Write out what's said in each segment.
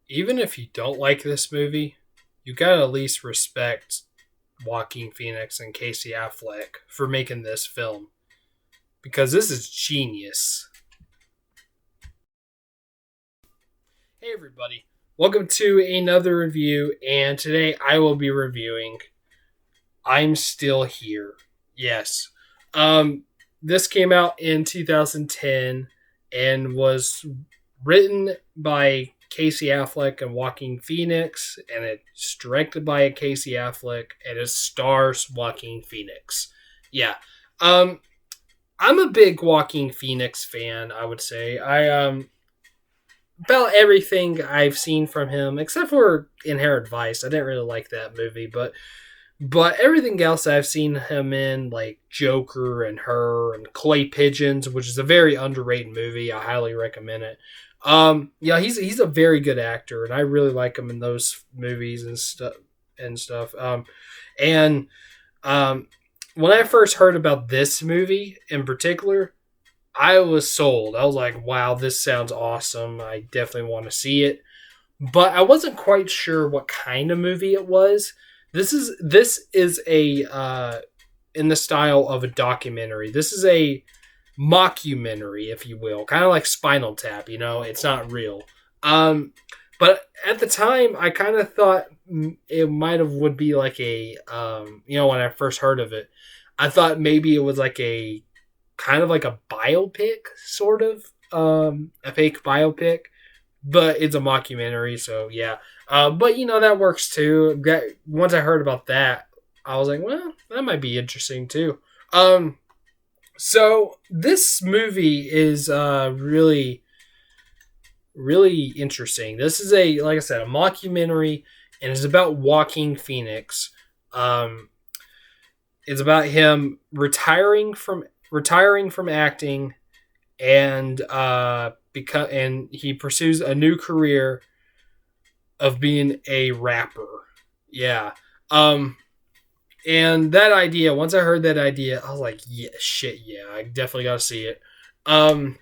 even if you don't like this movie, you gotta at least respect Joaquin Phoenix and Casey Affleck for making this film because this is genius. Hey everybody, welcome to another review, and today I will be reviewing I'm Still Here. Yes. This came out in 2010 and was written by Casey Affleck and Joaquin Phoenix, and it's directed by Casey Affleck, and it stars Joaquin Phoenix. Yeah. Um, I'm a big Joaquin Phoenix fan, I would say. I about everything I've seen from him, except for Inherent Vice. I didn't really like that movie, but everything else I've seen him in, like Joker and Her and Clay Pigeons, which is a very underrated movie. I highly recommend it. Yeah, he's a very good actor, and I really like him in those movies and stuff. And when I first heard about this movie in particular, I was sold. I was like, wow, this sounds awesome. I definitely want to see it. But I wasn't quite sure what kind of movie it was. This is a in the style of a documentary. This is a mockumentary, if you will, kind of like Spinal Tap. It's not real. Um, but at the time, I kind of thought it might have would be like when I first heard of it, I thought maybe it was like a kind of like a biopic, sort of, a fake biopic, but it's a mockumentary, so yeah. But that works too. Once I heard about that, I was like, well, that might be interesting too. So this movie is really, really interesting. This is like I said, a mockumentary, and it's about Joaquin Phoenix. Um, it's about him retiring from acting, and he pursues a new career of being a rapper. Yeah. And that idea, once I heard that idea, I was like, yeah, shit, yeah, I definitely got to see it. Um,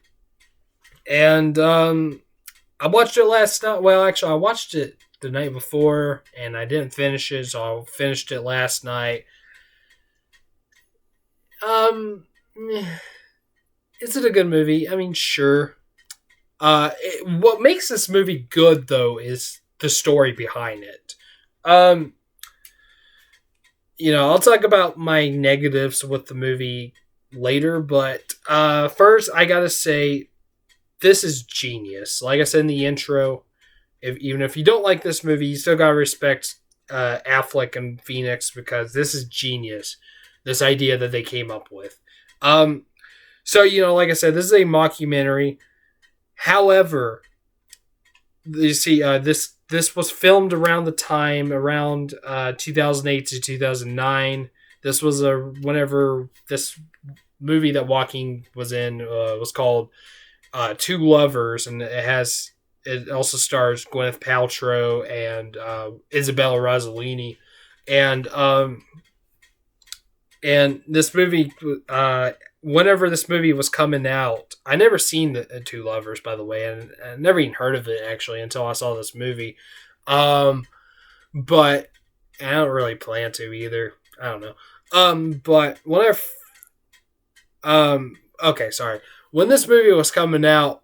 and I watched it last night. Well, actually, I watched it the night before, and I didn't finish it, so I finished it last night. Um, is it a good movie? I mean, sure. What makes this movie good, though, is the story behind it. Um, I'll talk about my negatives with the movie later, but first I gotta say this is genius. Like I said in the intro, even if you don't like this movie, you still gotta respect Affleck and Phoenix because this is genius. This idea that they came up with. So like I said, this is a mockumentary. However, you see, this was filmed around the time around 2008 to 2009. This was whenever this movie that Joaquin was in was called Two Lovers, and it also stars Gwyneth Paltrow and Isabella Rossellini, and this movie, whenever this movie was coming out, I never seen the Two Lovers, by the way, and I never even heard of it actually until I saw this movie. But I don't really plan to either. I don't know. But okay, sorry. When this movie was coming out,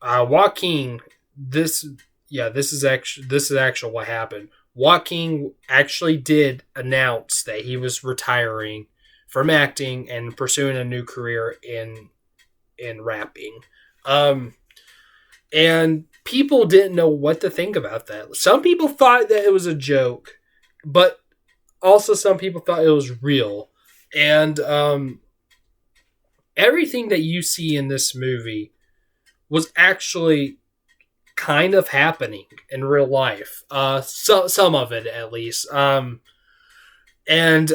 Joaquin, this is actually what happened. Joaquin actually did announce that he was retiring from acting and pursuing a new career in rapping. And people didn't know what to think about that. Some people thought that it was a joke, but also some people thought it was real. And everything that you see in this movie was actually kind of happening in real life. Some of it at least. And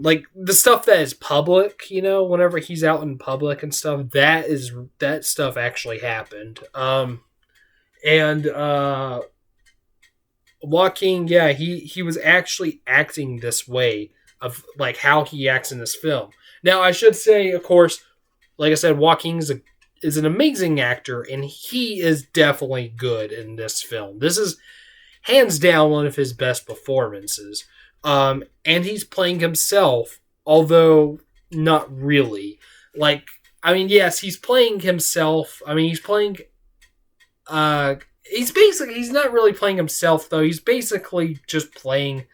like the stuff that is public, whenever he's out in public and stuff, that stuff actually happened. And Joaquin, yeah, he was actually acting this way of like how he acts in this film. Now I should say, of course, like I said, Joaquin's is an amazing actor, and he is definitely good in this film. This is hands down one of his best performances. And he's playing himself, although not really. Like, I mean, yes, he's playing himself. I mean, he's playing. He's not really playing himself though. He's basically just playing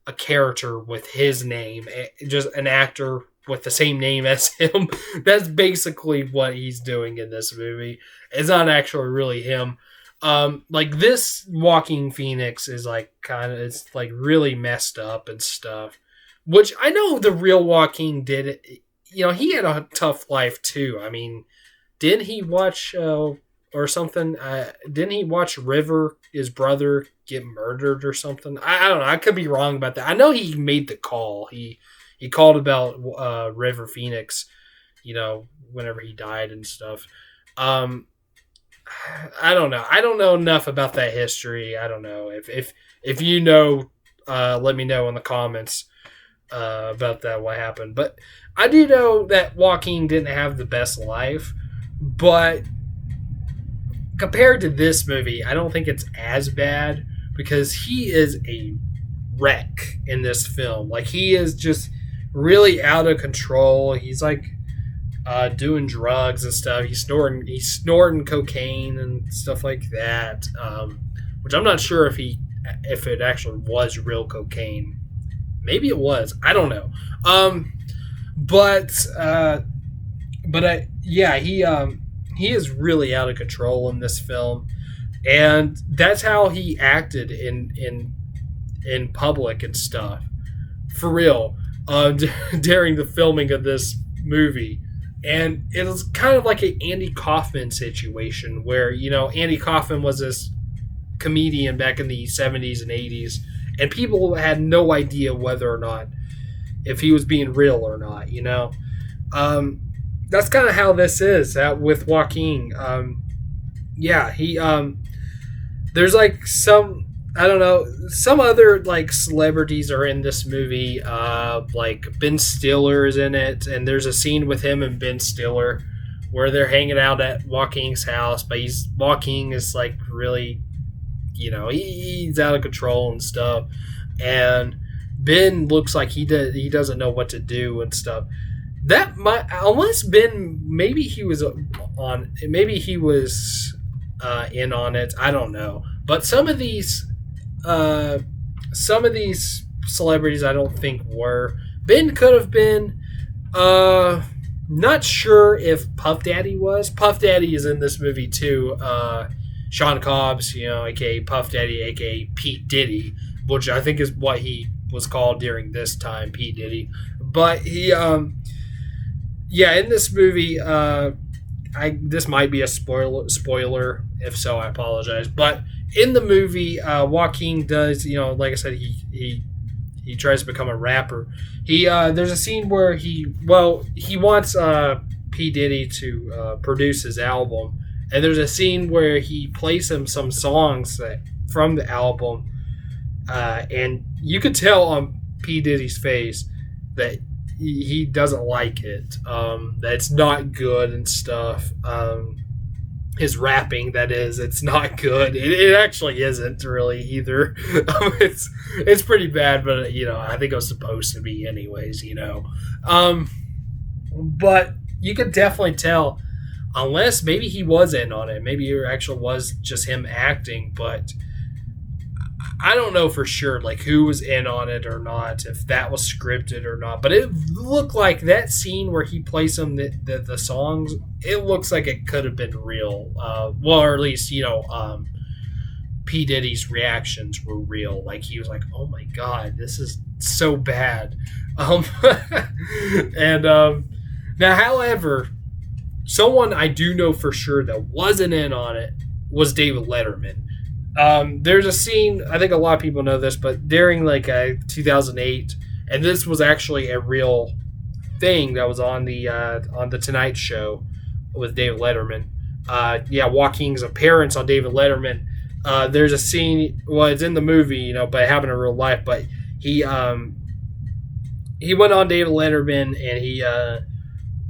a character with his name, just an actor with the same name as him. That's basically what he's doing in this movie. It's not actually really him. Like this Joaquin Phoenix is like it's like really messed up and stuff, which I know the real Joaquin did it. You know, he had a tough life too. I mean, didn't he watch or something? Didn't he watch River, his brother, get murdered or something? I don't know. I could be wrong about that. I know he made the call. He called about River Phoenix, you know, whenever he died and stuff. I don't know. I don't know enough about that history. I don't know if you know. Let me know in the comments about that, what happened. But I do know that Joaquin didn't have the best life, but compared to this movie, I don't think it's as bad because he is a wreck in this film. Like, he is just really out of control. He's like doing drugs and stuff. He's snorting cocaine and stuff like that, which I'm not sure if it actually was real cocaine. Maybe it was. I don't know. He is really out of control in this film, and that's how he acted in public and stuff. For real, during the filming of this movie. And it was kind of like an Andy Kaufman situation where, you know, Andy Kaufman was this comedian back in the 70s and 80s, and people had no idea whether or not if he was being real or not, you know. That's kind of how this is with Joaquin. There's like some, I don't know, some other like celebrities are in this movie. Like Ben Stiller is in it, and there's a scene with him and Ben Stiller where they're hanging out at Joaquin's house, but Joaquin is like really, you know, he's out of control and stuff, and Ben looks like he doesn't know what to do and stuff. That might, unless Ben, maybe he was in on it. I don't know, but some of these celebrities I don't think were. Ben could have been. Not sure if Puff Daddy was. Puff Daddy is in this movie too. Sean Cobbs, you know, aka Puff Daddy, aka Pete Diddy, which I think is what he was called during this time, Pete Diddy. But he, in this movie, this might be a spoiler. If so, I apologize. But in the movie, Joaquin does, you know, like I said, he tries to become a rapper. There's a scene where he wants P. Diddy to produce his album, and there's a scene where he plays him some songs from the album, and you could tell on P. Diddy's face that he doesn't like it, that it's not good and stuff. His rapping, that is, it's not good. It actually isn't really either. It's pretty bad, but you know, I think it was supposed to be anyways, you know. But you could definitely tell, unless maybe he was in on it, maybe it actually was just him acting, but I don't know for sure, like, who was in on it or not, if that was scripted or not. But it looked like that scene where he plays some the songs, it looks like it could have been real. Or at least, you know, P. Diddy's reactions were real. Like, he was like, oh my God, this is so bad. Now, however, someone I do know for sure that wasn't in on it was David Letterman. There's a scene, I think a lot of people know this, but during like 2008, and this was actually a real thing that was on the Tonight Show with David Letterman. Joaquin's appearance on David Letterman. There's a scene, well, it's in the movie, you know, but it happened in real life. But he went on David Letterman, and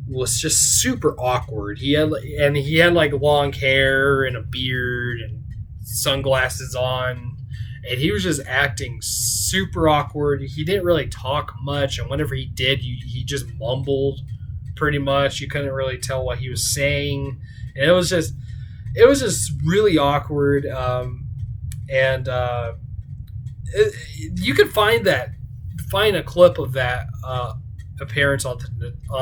was just super awkward. He had like long hair and a beard and sunglasses on, and he was just acting super awkward. He didn't really talk much, and whenever he did, he just mumbled pretty much. You couldn't really tell what he was saying, and it was just really awkward. And you could find a clip of that appearance on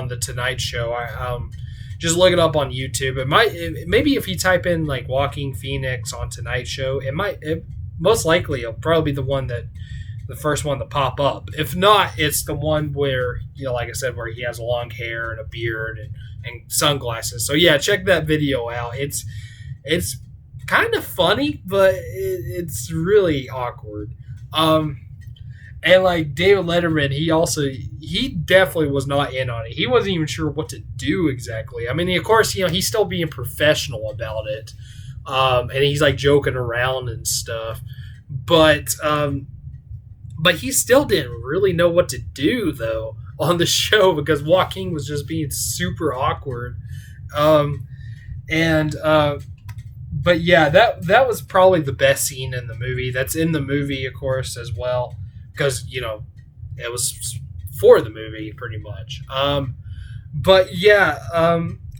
the Tonight Show. Just look it up on YouTube. Maybe if you type in like Joaquin Phoenix on Tonight Show, it most likely it'll probably be the first one to pop up. If not, it's the one where, like I said, where he has long hair and a beard and sunglasses. So yeah, check that video out. It's kind of funny, but it's really awkward. And like David Letterman, he definitely was not in on it. He wasn't even sure what to do exactly. I mean, of course, he's still being professional about it, and he's like joking around and stuff. But he still didn't really know what to do though on the show because Joaquin was just being super awkward. But yeah, that was probably the best scene in the movie. That's in the movie, of course, as well, because it was for the movie pretty much. But yeah,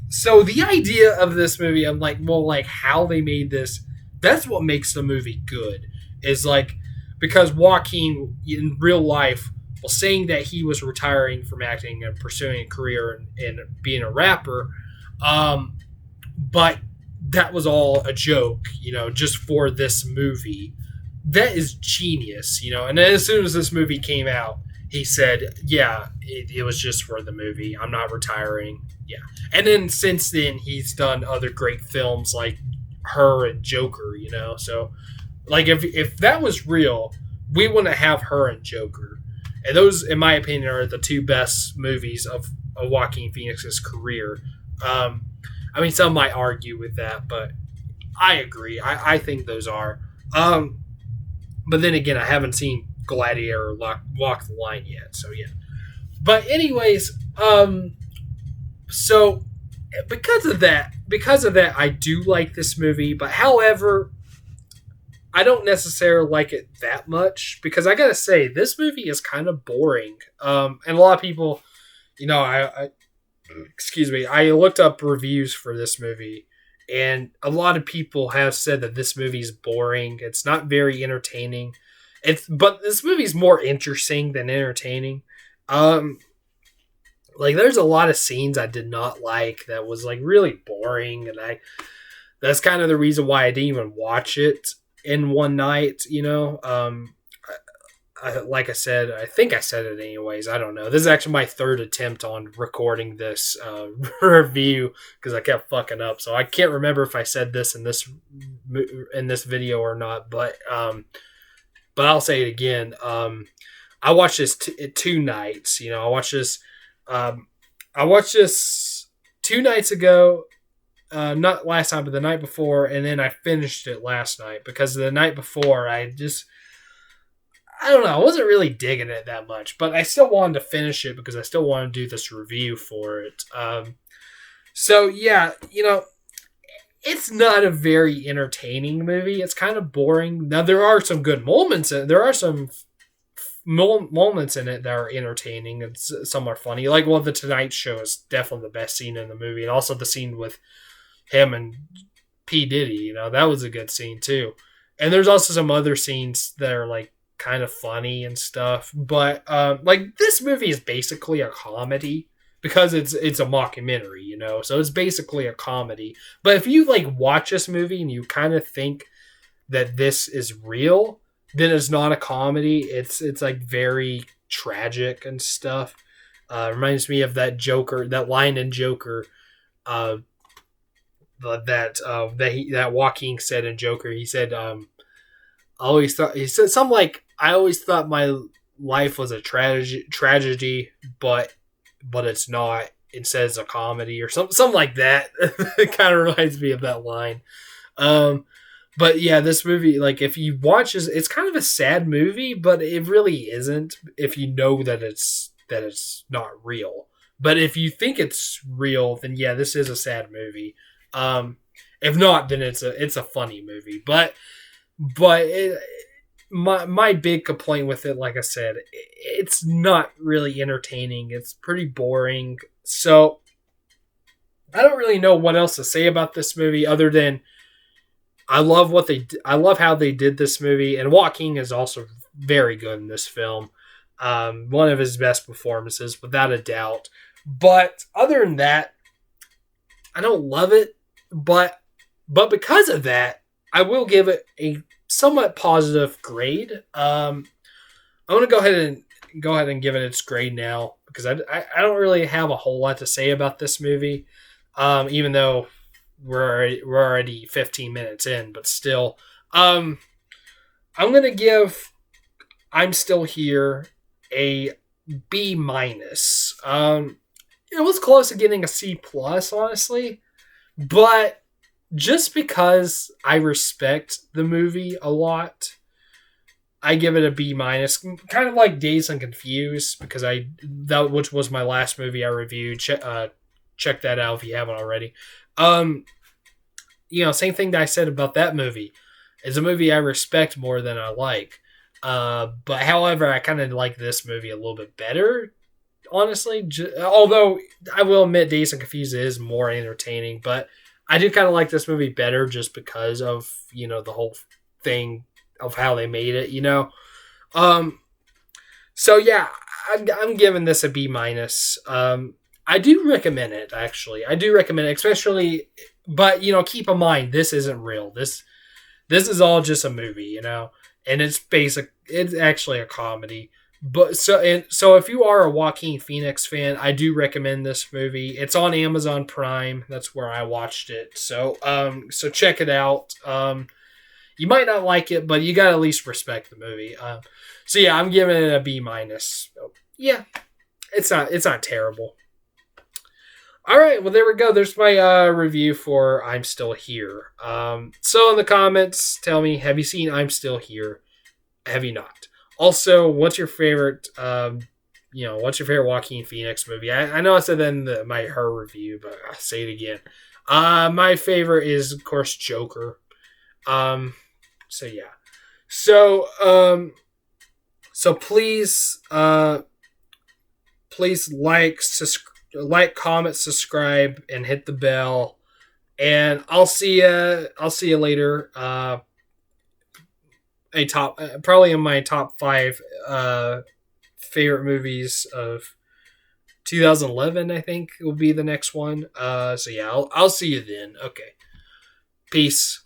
so the idea of this movie, I'm like, well, like how they made this, that's what makes the movie good. Is like because Joaquin in real life was saying that he was retiring from acting and pursuing a career in being a rapper, but that was all a joke, just for this movie. That is genius, And then as soon as this movie came out, he said, yeah, it was just for the movie. I'm not retiring. Yeah. And then since then, he's done other great films like Her and Joker, So, like, if that was real, we wouldn't have Her and Joker. And those, in my opinion, are the two best movies of Joaquin Phoenix's career. I mean, some might argue with that, but I agree. I think those are. But then again, I haven't seen Gladiator or Walk the Line yet, so yeah. But anyways, so because of that, I do like this movie. But however, I don't necessarily like it that much because I gotta say this movie is kind of boring. And a lot of people, excuse me, I looked up reviews for this movie, and a lot of people have said that this movie is boring. It's not very entertaining. But this movie is more interesting than entertaining. Like there's a lot of scenes I did not like that was like really boring, and that's kind of the reason why I didn't even watch it in one night. Like I said, I think I said it anyways. I don't know. This is actually my third attempt on recording this review because I kept fucking up. So I can't remember if I said this in this video or not. But I'll say it again. I watched this two nights. I watched this. I watched this 2 nights ago. Not last time, but the night before, and then I finished it last night because the night before I don't know. I wasn't really digging it that much, but I still wanted to finish it because I still want to do this review for it. So yeah, it's not a very entertaining movie. It's kind of boring. Now there are some good moments in it. There are some moments in it that are entertaining and some are funny. Like, well, the Tonight Show is definitely the best scene in the movie, and also the scene with him and P. Diddy. That was a good scene too. And there's also some other scenes that are like kind of funny and stuff, but like this movie is basically a comedy because it's a mockumentary, so it's basically a comedy. But if you like watch this movie and you kind of think that this is real, then it's not a comedy. It's like very tragic and stuff. Reminds me of that line in Joker, that Joaquin said in Joker. He said, he said something like, I always thought my life was a tragedy, but it's not. Instead, it's a comedy or something like that. It kind of reminds me of that line. But yeah, this movie, like if you watch this, it's kind of a sad movie, but it really isn't if you know that it's not real. But if you think it's real, then yeah, this is a sad movie. If not, then it's a funny movie. But my big complaint with it, like I said, it's not really entertaining. It's pretty boring. So I don't really know what else to say about this movie other than I love how they did this movie, and Joaquin is also very good in this film. One of his best performances, without a doubt. But other than that, I don't love it. But because of that, I will give it a somewhat positive grade. I'm gonna go ahead and give it its grade now because I don't really have a whole lot to say about this movie. Even though we're already 15 minutes in, but still, I'm gonna give I'm Still Here a B minus. It was close to getting a C plus, honestly, but just because I respect the movie a lot, I give it a B minus. Kind of like Dazed and Confused, because which was my last movie I reviewed. Check that out if you haven't already. Same thing that I said about that movie. It's a movie I respect more than I like. But however, I kind of like this movie a little bit better, honestly. Although I will admit Dazed and Confused is more entertaining, but I do kind of like this movie better just because of, the whole thing of how they made it, So yeah, I'm giving this a B minus. I do recommend it, actually. I do recommend it, especially, but keep in mind this isn't real. This is all just a movie, and it's actually a comedy. But so if you are a Joaquin Phoenix fan, I do recommend this movie. It's on Amazon Prime. That's where I watched it. So check it out. You might not like it, but you gotta at least respect the movie. So yeah, I'm giving it a B minus. So, yeah, it's not terrible. All right, well there we go. There's my review for I'm Still Here. So in the comments, tell me, have you seen I'm Still Here? Have you not? Also, what's your favorite? What's your favorite Joaquin Phoenix movie? I know I said that in my Her review, but I'll say it again. My favorite is of course Joker. So yeah. So please like, comment, subscribe, and hit the bell. And I'll see you later. Probably in my top 5 favorite movies of 2011. I think will be the next one. So yeah, I'll see you then. Okay, peace.